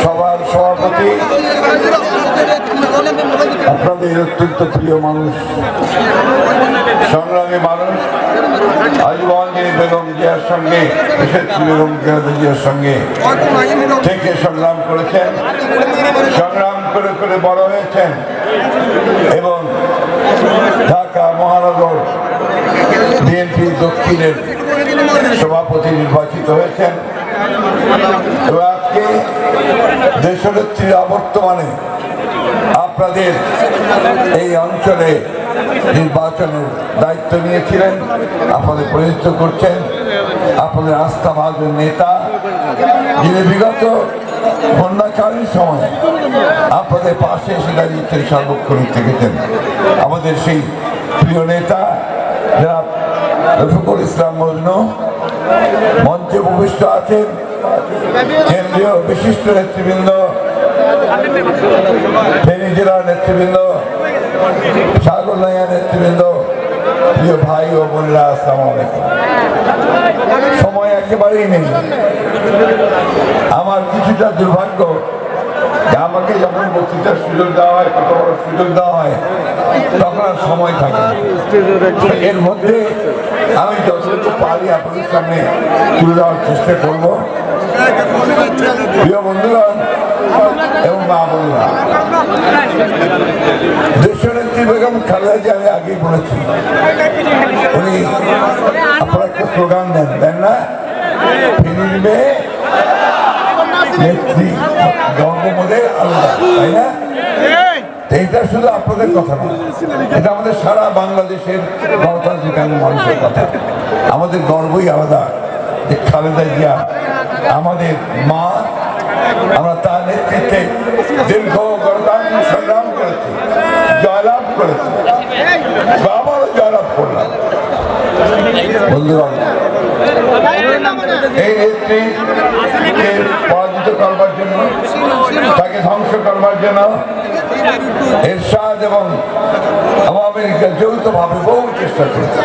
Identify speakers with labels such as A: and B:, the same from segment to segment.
A: সবার সভাপতি, আপনাদের অত্যন্ত প্রিয় মানুষ, সংগ্রামী মানুষ, আজীবন যিনি বেগম জিয়ার সঙ্গে, বিশেষ বেগম জিয়ার সঙ্গে থেকে সংগ্রাম করেছেন, সংগ্রাম করে করে বড় হয়েছেন এবং ঢাকা মহানগর বিএনপি দক্ষিণের সভাপতি নির্বাচিত হয়েছেন এবং আজকে দেশনেত্রীর অবর্তমানে আপনাদের এই অঞ্চলে নির্বাচনের দায়িত্ব নিয়েছিলেন, আপনাদের প্রতিনিধিত্ব করছেন, আপনাদের আস্থাভাজন নেতা, যিনি বিগত বন্যাকালীন সময় আপনাদের পাশে এসে দাঁড়িয়েছেন, সার্বক্ষণিক থেকেছেন, আমাদের সেই প্রিয় নেতা যারা রফিকুল ইসলাম মজনু মঞ্চে উপবিষ্ট আছেন, কেন্দ্রীয় বিশিষ্ট নেতৃবৃন্দ, ফেনী জেলার নেতৃবৃন্দ, সাগরনাইয়া নেতৃবৃন্দ, প্রিয় ভাই ও বোনেরা, আসসালামু আলাইকুম। সময় একেবারেই নেই। আমার কিছুটা দুর্ভাগ্য যে আমাকে যখন বক্তৃতার সুযোগ দেওয়া হয়, কত বড় সুযোগ দেওয়া হয়, তখন আর সময় থাকে। এর মধ্যে আমি যতটুকু পারি আপনাদের সামনে তুলে দেওয়ার চেষ্টা করব। প্রিয় বন্ধুগণ এবং মা বোনেরা, দেশনেত্রী বেগম খালেদা জিয়া, আমি আগেই বলেছি, উনি আপনারা একটা স্লোগান দেন না, ফেনীর মেয়ে নেত্রী জন্মমদের আলাদা, তাই না? এইটা শুধু আপনাদের কথা না, এটা আমাদের সারা বাংলাদেশের গণতান্ত্রিক মানুষের কথা। আমাদের গর্বই আলাদা যে খালেদা জিয়া আমাদের মা, আমরা তার নেতৃত্বে দীর্ঘ গণতান্ত্রিক সংগ্রাম করেছি, জয়লাভ করেছি, আবারও জয়লাভ করলাম। বন্ধুগণ, এই নেত্রীকে পরাজিত করবার জন্য, তাকে ধ্বংস করবার জন্য এরশাদ এবং আওয়ামী লীগের যৌথভাবে বহু চেষ্টা করেছে।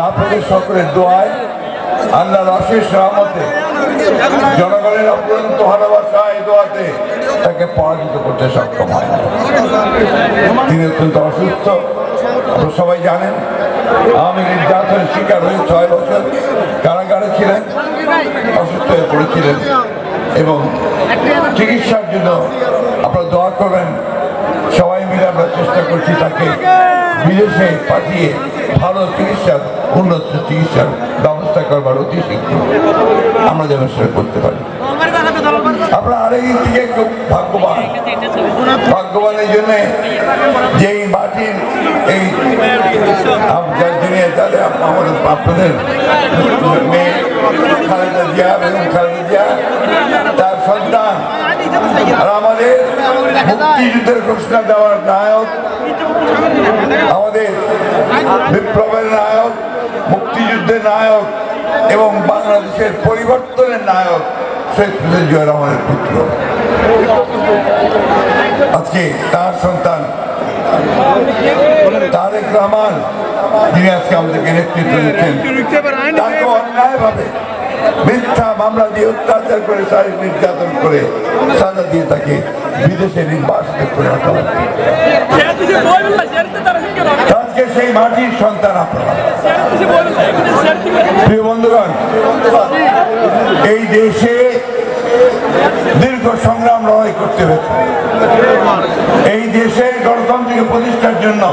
A: আপনাদের সকলের দোয়ায়, আল্লাহর অশেষ রহমতে, জনগণের অপরন্ত ভালোবাসায়, দোয়াতে তাকে পরাজিত করতে সক্ষম হয়। তিনি অত্যন্ত অসুস্থ, আপনারা সবাই জানেন। আওয়ামী লীগ নির্যাতনের শিকার হয়ে 6 বছর কারাগারে ছিলেন, অসুস্থ হয়ে পড়েছিলেন এবং চিকিৎসার জন্য আপনারা দোয়া করবেন। সবাই মিলে আমরা চেষ্টা করছি তাকে বিদেশে পাঠিয়ে ভালো চিকিৎসার, উন্নত চিকিৎসার ব্যবস্থা করবার অতি শীঘ্র আমরা যেন সেটা করতে পারি। আমরা আরেকদিক থেকে খুব ভাগ্যবান এই জন্যে যে এই মাটির এই আমাদের আপনাদের মেয়ে খালেদা জিয়া, বেগম খালেদা জিয়া, তার সন্তান আর আমাদের মুক্তিযুদ্ধের ঘোষণা দেওয়ার নায়ক, আমাদের বিপ্লবের নায়ক, মুক্তিযুদ্ধের নায়ক এবং বাংলাদেশের পরিবর্তনের নায়ক শেখ মুজিবুর জিয়া রহমানের পুত্র। আজকে তার সন্তান তারেক রহমান, যিনি আজকে আমাদেরকে নেতৃত্ব দিচ্ছেন, তাকে অন্যায়ভাবে মিথ্যা মামলা দিয়ে অত্যাচার করে, শারীরিক নির্যাতন করে সাজা দিয়ে তাকে বিদেশে নির্বাসিত করে রাখা হয়। আজকে সেই মাটির সন্তান আপনারা। প্রিয় বন্ধুগণ, এই দেশে দীর্ঘ সংগ্রাম লড়াই করতে হয়েছে। এই দেশের গণতন্ত্রকে প্রতিষ্ঠার জন্য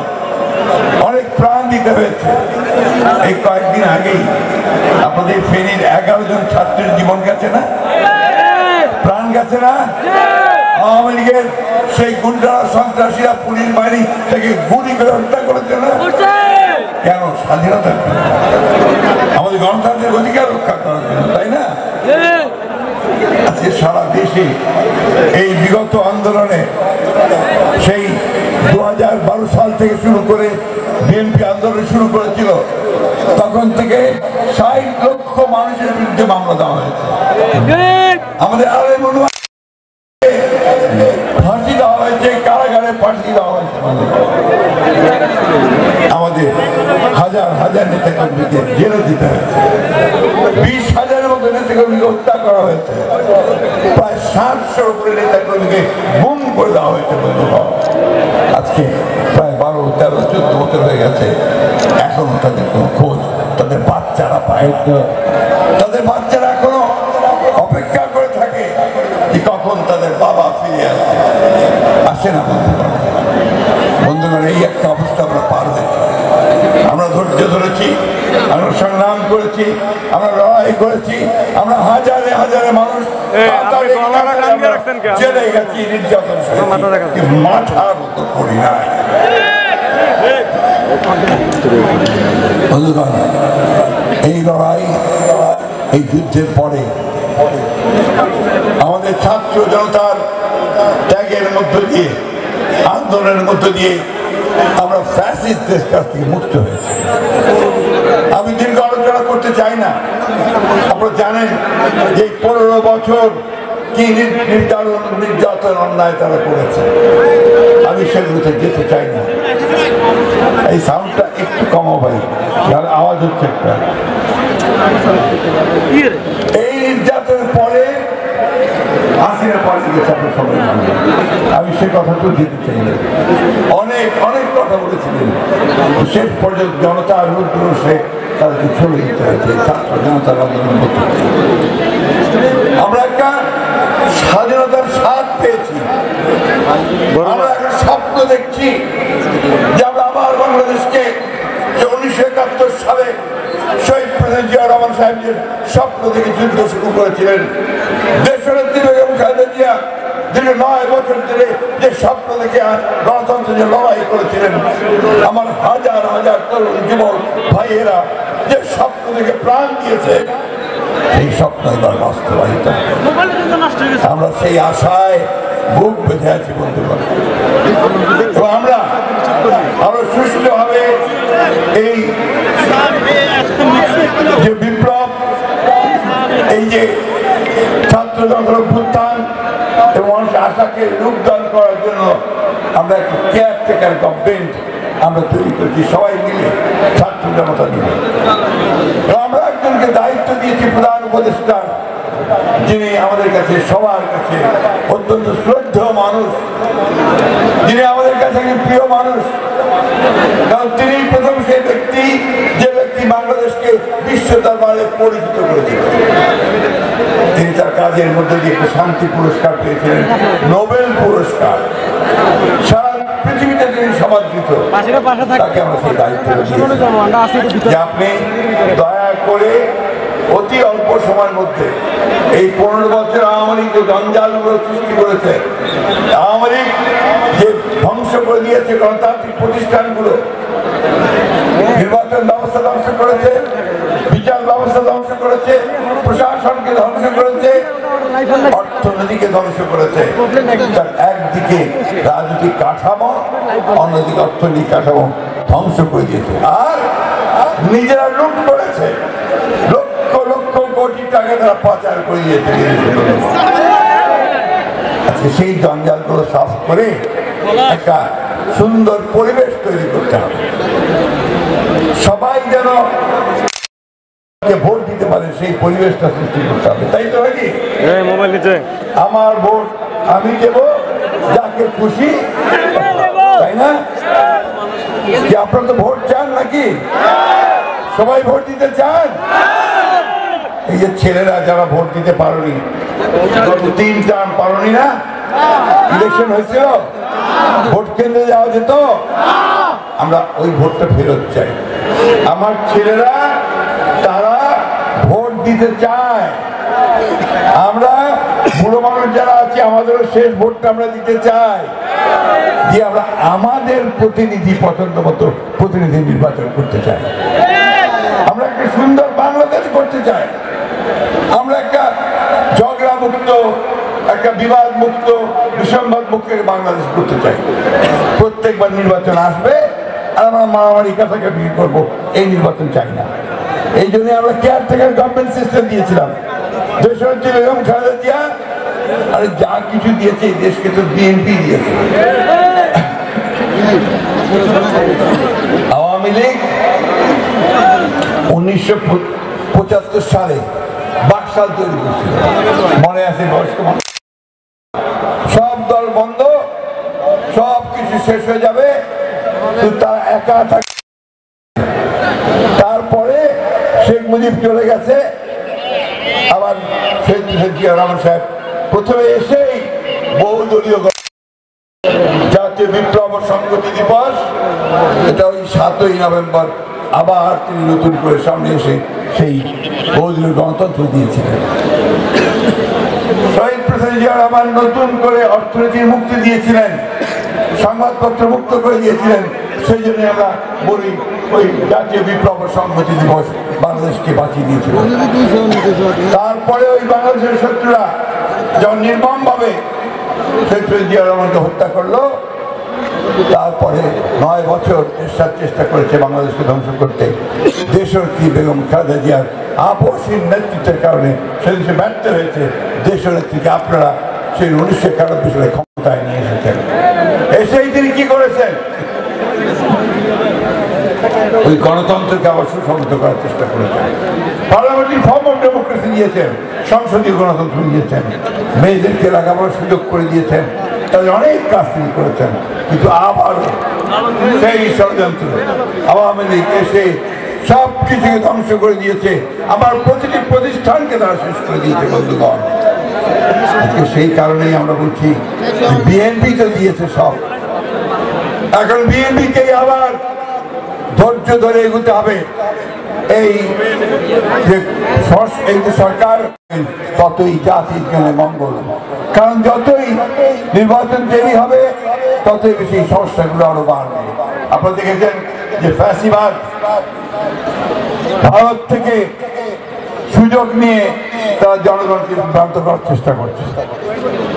A: অনেক প্রাণ দিতে হয়েছে। এই কয়েকদিন আগেই আপনাদের ফেনীর 11 জন ছাত্রের জীবন গেছে না, প্রাণ গেছে না। আওয়ামী লীগের সেই গুন্ডারা, সন্ত্রাসীরা পুলিশ বাহিনী থেকে গুলি করে হত্যা করেছে না। কেন? স্বাধীনতা, আমাদের গণতান্ত্রিক অধিকার রক্ষা করার জন্য, তাই না? আজকে সারা দেশে এই বিগত আন্দোলনে, সেই 2012 সাল থেকে শুরু করে বিএনপি আন্দোলন শুরু করেছিল, তখন থেকে 60 লক্ষ মানুষের বিরুদ্ধে মামলা দেওয়া হয়েছে। আমাদের ফাঁসি দেওয়া হয়েছে, কারাগারে ফাঁসি দেওয়া হয়েছে। আমাদের হাজার হাজার নেতাকর্মীকে জেলে দিতে হয়েছে, 20,000-এর মতো নেতাকর্মীকে হত্যা করা হয়েছে, প্রায় 700-র উপরে নেতাকর্মীকে গুম করে দেওয়া হয়েছে বন্ধুগণ। আজকে প্রায় 12, 13, 14 বছর হয়ে গেছে, এখনো তাদের কোনো খোঁজ তাদের বাচ্চারা পায় না। তাদের বাচ্চারা এখনো অপেক্ষা করে থাকে যে কখন তাদের বাবা ফিরে আসে না। বন্ধুগণ, এই একটা অবস্থা আমরা পার হয়েছি। আমরা ধৈর্য ধরেছি, আমরা সংগ্রাম করেছি, আমরা লড়াই করেছি, আমরা হাজারে হাজারে মানুষ জেলে গেছি, নির্যাতন মাথার মতো করি নাই। বন্ধুগণ, এই লড়াই, এই যুদ্ধের পরে আমাদের ছাত্র জনতার ত্যাগের মধ্য দিয়ে, আন্দোলনের মধ্য দিয়ে আমরা ফ্যাসিস্টদের কাছ থেকে মুক্ত হয়েছি। আমি দীর্ঘ আলোচনা করতে চাই না। আপনারা জানেন যে 15 বছর কি নির্যাতন অন্যায় তারা করেছে। আমি সেগুলোতে যেতে চাই না। এই সাউন্ডটা একটু কমাও ভাই, আওয়াজ হচ্ছে একটা। এই নির্যাতনের পরে হাসিনা পালিয়ে গেছে, আপনার সবাই জানেন। আমি সে কথাটাও যেতে চাই না। অনেক অনেক কথা বলেছিলেন, শেষ পর্যন্ত জনতার রুদ্রে তাদেরকে চলে যেতে হয়েছে ছাত্র জনতার আন্দোলন করতে। আমরা একটা স্বাধীনতার স্বাদ পেয়েছি। আমরা একটা স্বপ্ন দেখছি যে আমরা আবার বাংলাদেশকে, যে 1971 সালে শহীদ প্রেসিডেন্ট জিয়া রহমান সাহেব যে স্বপ্ন থেকে যুদ্ধ শুরু করেছিলেন, দেশনেত্রী বেগম খালেদা জিয়া দীর্ঘ 9 বছর ধরে যে স্বপ্ন দেখে গণতন্ত্রের যে লড়াই করেছিলেন, আমার হাজার হাজার তরুণ যুবক ভাইয়েরা যে স্বপ্ন থেকে প্রাণ দিয়েছে, সেই স্বপ্ন এবার বাস্তবায়িত। আমরা সেই আশায় বুক বেঁধে আছি বন্ধুগণ। তো আমরা আরো সুষ্ঠুভাবে এই যে বিপ্লব, এই যে ছাত্র জনতার অভ্যুত্থান এবং মানুষের আশাকে রূপদান করার জন্য আমরা একটা কেয়ারটেকার গভর্নমেন্ট আমরা তৈরি করছি, সবাই মিলে, ছাত্র জনতা মিলে। আমরা একজনকে দায়িত্ব দিয়েছি, প্রধান উপদেষ্টা, যিনি আমাদের কাছে সবার কাছে অত্যন্ত শ্রদ্ধেয় মানুষ, যিনি আমাদের কাছে একজন প্রিয় মানুষ। কারণ তিনি প্রথম সেই ব্যক্তি, যে ব্যক্তি বাংলাদেশকে বিশ্ব দরবারে পরিচিত করেছিলেন। তিনি তার কাজের মধ্যে দিয়ে একটা শান্তি পুরস্কার পেয়েছিলেন, নোবেল পুরস্কার। সারা পৃথিবীতে তিনি সমাদৃত। তাকে আমরা সেই দায়িত্ব দিয়েছি যে আপনি দয়া করে অতি অল্প সময়ের মধ্যে এই 15 বছর আওয়ামী লীগ যে জঞ্জালগুলো সৃষ্টি করেছে, আওয়ামী লীগ যে ধ্বংস করে দিয়েছে গণতান্ত্রিক প্রতিষ্ঠানগুলো, নির্বাচন ব্যবস্থা ধ্বংস করেছে, বিচার ব্যবস্থা ধ্বংস করেছে, প্রশাসনকে ধ্বংস করেছে, অর্থনীতিকে ধ্বংস করেছে। একদিকে রাজনৈতিক কাঠামো, অন্যদিকে অর্থনৈতিক কাঠামো ধ্বংস করে দিয়েছে। আর নিজেরা লুট করেছে, লক্ষ লক্ষ কোটি টাকা তারা পাচার করে দিয়েছে। আজকে সেই জঞ্জালগুলো সাফ করে একটা সুন্দর পরিবেশ তৈরি করতে হবে। সবাই যেন ভোট দিতে পারে, সেই পরিবেশটা সৃষ্টি করতে হবে। তাই তো নাকি? আমার ভোট আমি দেব যাকে খুশি, তাই না? কি আপনারা তো ভোট চান নাকি? সবাই ভোট দিতে চান? এই যে ছেলেরা যারা ভোট দিতে পারোনি, 3 টার্ম পারোনি না, ইলেকশন হয়েছিল, ভোট কেন্দ্রে যাওয়া যেত, আমরা ওই ভোটটা ফেরত চাই। আমার ছেলেরা তারা ভোট দিতে চায়। আমরা বুড়ো মানুষ যারা আছি, আমাদেরও শেষ ভোটটা আমরা দিতে চাই, দিয়ে আমরা আমাদের প্রতিনিধি, পছন্দ মতো প্রতিনিধি নির্বাচন করতে চাই। আমরা একটা সুন্দর বাংলাদেশ করতে চাই। আমরা একটা ঝগড়া মুক্ত, একটা বিবাদ মুক্ত, বিসম্বাদ মুক্ত বাংলাদেশ করতে চাই। প্রত্যেকবার নির্বাচন আসবে আর আমরা মারামারি কাছাকাছি করবো, এই নির্বাচন চাই না। এই জন্য আমরা কেয়ারটেকার গভর্নমেন্ট সিস্টেম দিয়েছিলাম। দেশনেত্রী বেগম খালেদা জিয়া আর যা কিছু দিয়েছে এই দেশকে তো বিএনপি দিয়েছে। আওয়ামী লীগ 1975 সালে বাকশাল তৈরি করছিল, মনে আছে বয়স্ক মানুষ। সব দল বন্ধ, সব কিছু শেষ হয়ে যাবে, তারা একা থাকে। তারপরে শেখ মুজিব চলে গেছে, আবার শেখ জিয়া রহমান সাহেব প্রথমে এসেই বহুদলীয় জাতীয় বিপ্লব সংহতি দিবস, এটা ওই 7ই নভেম্বর আবার তিনি নতুন করে সামনে এসে সেই বহুদলীয় গণতন্ত্র দিয়েছিলেন। শহীদ প্রেসিডেন্ট জিয়া রহমান নতুন করে অর্থনীতির মুক্তি দিয়েছিলেন, সংবাদপত্র মুক্ত করে দিয়েছিলেন। সেই জন্য আমরা বলি ওই জাতীয় বিপ্লব সংহতি দিবস বাংলাদেশকে বাঁচিয়ে দিয়েছিল। তারপরে ওই বাংলাদেশের শত্রুরা যখন নির্মমভাবে শহীদ প্রেসিডেন্ট জিয়া রহমানকে হত্যা করলো, তারপরে 9 বছর এরশাদ চেষ্টা করেছে বাংলাদেশকে ধ্বংস করতে। দেশনেত্রী বেগম খালেদা জিয়ার আপসহীন নেতৃত্বের কারণে সেদিন সে ব্যর্থ হয়েছে। দেশনেত্রীকে আপনারা সেই 1991 সালে ক্ষমতায় নিয়ে এসেছেন। এসেই তিনি কি করেছেন? ওই গণতন্ত্রকে আবার সুসংহত করার চেষ্টা করেছেন। পার্লামেন্টারি ফর্ম অফ ডেমোক্রেসি দিয়েছেন, সংসদীয় গণতন্ত্র দিয়েছেন, মেয়েদেরকে লেখাপড়ার সুযোগ করে দিয়েছেন, তাদের অনেক কাজ তিনি করেছেন। কিন্তু আবার সেই ষড়যন্ত্র আওয়ামী লীগ এসে সব কিছুকে ধ্বংস করে দিয়েছে, আবার প্রতিটি প্রতিষ্ঠানকে তারা শেষ করে দিয়েছে। বন্ধুগণ, সেই কারণেই আমরা বলছি বিএনপি তো দিয়েছে সব, এখন বিএনপিকে আবার ধৈর্য ধরে এগোতে হবে। এই যে সরকার ততই জাতির জন্য মঙ্গল, কারণ যতই নির্বাচন দেরি হবে ততই বেশি সমস্যাগুলো আরো বাড়বে। আপনারা দেখেছেন যে ফ্যাসিবাদ ভারত থেকে সুযোগ নিয়ে তারা জনগণকে বিভ্রান্ত করার চেষ্টা করছে।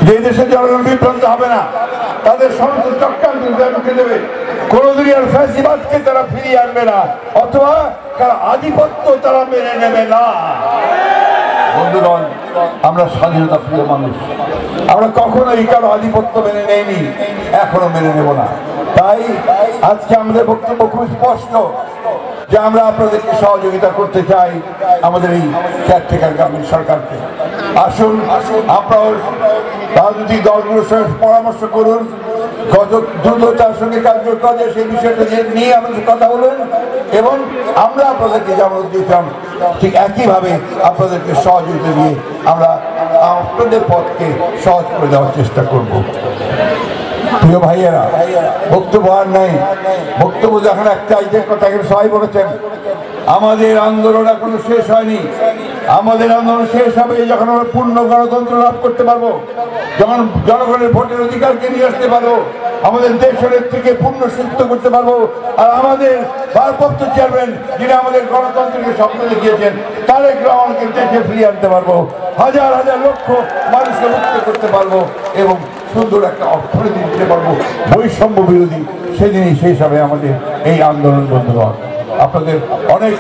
A: যে দেশে জনগণ বিভ্রান্ত হবে না, তাদের সমস্ত চক্রান্ত ঢুকে দেবে। কোনদিনই আর ফ্যাসিবাদকে তারা ফিরিয়ে আনবে না, অথবা তারা আধিপত্য তারা মেনে নেবে না। বন্ধুগণ, আমরা স্বাধীনতা প্রিয় মানুষ, আমরা কখনোই কারো আধিপত্য মেনে নেইনি, এখনো মেনে নেব না। তাই আজকে আমাদের বক্তব্য খুব স্পষ্ট যে আমরা আপনাদেরকে সহযোগিতা করতে চাই, আমাদের এই কেয়ারটেকার গভর্নমেন্ট সরকারকে। আসুন আপনার রাজনৈতিক দলগুলোর সঙ্গে পরামর্শ করুন, কত দ্রুততার সঙ্গে কার্যকর করা যায় সেই বিষয়টা নিয়ে আমাদের কথা বলুন, এবং আমরা আপনাদেরকে যেমন দিতাম ঠিক একইভাবে আপনাদেরকে সহযোগিতা দিয়ে আমরা আপনাদের পথকে সহজ করে দেওয়ার চেষ্টা করব। প্রিয় ভাইয়েরা, বক্তব্য আর নাই, বক্তব্য যখন একটা আইটের কথা সবাই বলেছেন, আমাদের আন্দোলন এখনো শেষ হয়নি। আমাদের আন্দোলন শেষ হবে যখন আমরা পূর্ণ গণতন্ত্র লাভ করতে পারবো, যখন জনগণের ভোটের অধিকারকে নিয়ে আসতে পারবো, আমাদের দেশের থেকে পূর্ণ সুস্থ করতে পারবো, আর আমাদের ভারপ্রাপ্ত চেয়ারম্যান যিনি আমাদের গণতন্ত্রকে স্বপ্ন দেখিয়েছেন তারেক রহমানকে দেশে ফিরিয়ে আনতে পারবো, হাজার হাজার লক্ষ মানুষকে মুক্ত করতে পারবো, এবং সুন্দর একটা অর্থনীতি দিতে পারবো বৈষম্য বিরোধী। সেদিনই শেষ হবে আমাদের এই আন্দোলন। বন্ধুগণ, আপনাদের অনেক